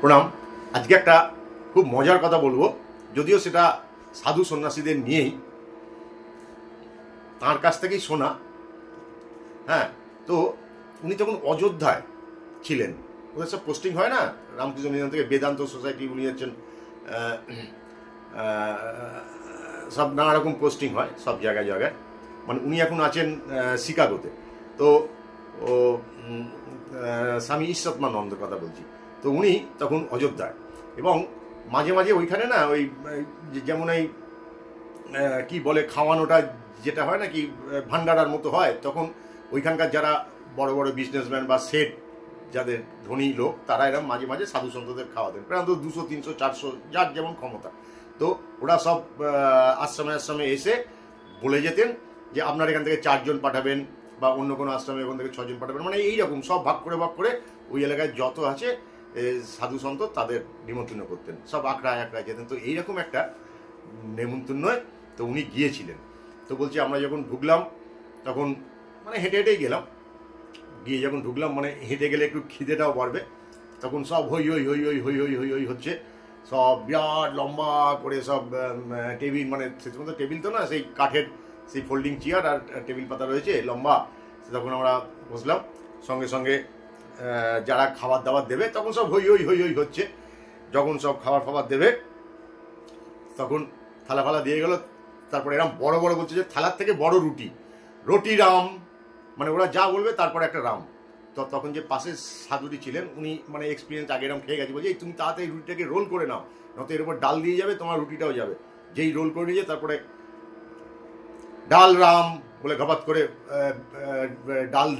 প্রণাম। আজকে একটা খুব মজার কথা বলবো, যদিও সেটা সাধু সন্ন্যাসীদের নিয়েই, তাঁর কাছ থেকেই শোনা। হ্যাঁ, তো উনি তখন অযোধ্যায় ছিলেন, ওদের সব পোস্টিং হয় না রামকৃষ্ণ মিশন থেকে বেদান্ত সোসাইটি, উনি হচ্ছেন সব নানা রকম পোস্টিং হয় সব জায়গায় জায়গায়। মানে উনি এখন আছেন শিকাগোতে। তো ও স্বামী ঈশ্বরাত্মানন্দের কথা বলছি। তো উনি তখন অযোধ্যায়, এবং মাঝে মাঝে ওইখানে না ওই যেমন এই কি বলে খাওয়ানোটা যেটা হয় না কি ভান্ডারার মতো হয়, তখন ওইখানকার যারা বড় বড় বিজনেসম্যান বা সেট যাদের ধনী লোক, তারা এরকম মাঝে মাঝে সাধু সন্তদের খাওয়াতেন, প্রায় 200, 300, 400 যার যেমন ক্ষমতা। তো ওরা সব আশ্রমে এসে বলে যেতেন যে আপনার এখান থেকে 4 জন পাঠাবেন, বা অন্য কোনো আশ্রমে এখান থেকে 6 জন পাঠাবেন, মানে এইরকম সব ভাগ করে ওই এলাকায় যত আছে সাধু সন্ত তাদের নিমন্ত্রণ করতেন, সব আখড়ায় যেতেন। তো এইরকম একটা নেমন্তন্নয় তো উনি গিয়েছিলেন। তো বলছি আমরা যখন ঢুকলাম তখন মানে হেঁটেই গেলাম, গিয়ে যখন ঢুকলাম মানে হেঁটে গেলে একটু খিদেটাও বাড়বে, তখন সব হই হই হই হই হই হই হই হই হচ্ছে, সব বিরাট লম্বা করে সব টেবিল, মানে সেরকম তো টেবিল তো না, সেই কাঠের সেই ফোল্ডিং চেয়ার আর টেবিল পাতা রয়েছে লম্বা। তখন আমরা বসলাম, সঙ্গে সঙ্গে যারা খাবার দাবার দেবে তখন সব হই হই হই হই হচ্ছে। যখন সব খাবার দেবে তখন থালা ফালা দিয়ে গেল, তারপরে এরকম বড় বড় বলছে যে থালার থেকে বড় রুটি রাম, মানে ওরা যা বলবে তারপরে একটা রাম। তো তখন যে পাশে সাধুটি ছিলেন, উনি মানে এক্সপিরিয়েন্স আগে এরকম খেয়ে গেছে, বলছে এই তুমি তাড়াতাড়ি রুটিটাকে রোল করে নাও, নয়তো এর উপর ডাল দিয়ে যাবে, তোমার রুটিটাও যাবে। যেই রোল করে নিয়ে তারপরে ডাল রাম বলে ঘপাত করে ডাল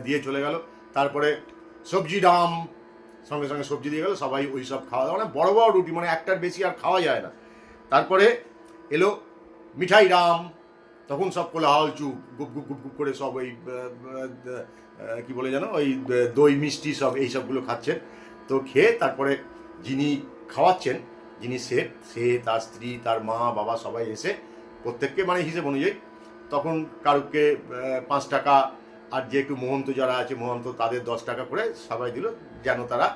দিয়ে চলে গেল। তারপরে সবজি রাম, সঙ্গে সঙ্গে সবজি দিয়ে গেল, সবাই ওই সব খাওয়া দাওয়া, মানে বড় বড় রুটি, মানে একটার বেশি আর খাওয়া যায় না। তারপরে এলো মিঠাই রাম, তখন সব কোলাহল চুপ, গুপ গুপ গুপ গুপ করে সব ওই কি বলে জানো ওই দই মিষ্টি সব এই সবগুলো খাচ্ছেন। তো খেয়ে তারপরে যিনি খাওয়াচ্ছেন, যিনি সে তার স্ত্রী, তার মা বাবা সবাই এসে প্রত্যেককে মানে হিসেব অনুযায়ী তখন কারুকে 5 টাকা, আর যে একটু মহন্ত যারা আছে মহন্ত তাদের 10 টাকা করে সবাই দিল, যেন তারা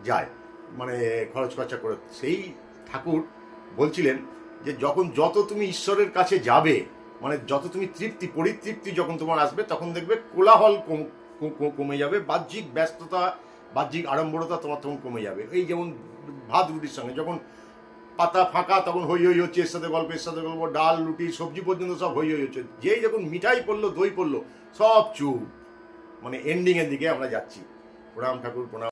যায়, মানে খরচ খরচা করে। সেই ঠাকুর বলছিলেন যে যত তুমি ঈশ্বরের কাছে যাবে, মানে যত তুমি পরিতৃপ্তি যখন তোমার আসবে, তখন দেখবে কোলাহল কমে যাবে, বাহ্যিক ব্যস্ততা, বাহ্যিক আড়ম্বরতা তোমার তখন কমে যাবে। এই যেমন ভাত রুটির সঙ্গে যখন পাতা ফাঁকা, তখন হই হই হচ্ছে, এর সাথে গল্প, ডাল রুটি সবজি পর্যন্ত সব হই হই হচ্ছে। যেই যখন মিঠাই পড়লো, দই পড়লো, সব চুপ, মানে এন্ডিংয়ের দিকে আমরা যাচ্ছি। প্রণাম ঠাকুর, প্রণাম।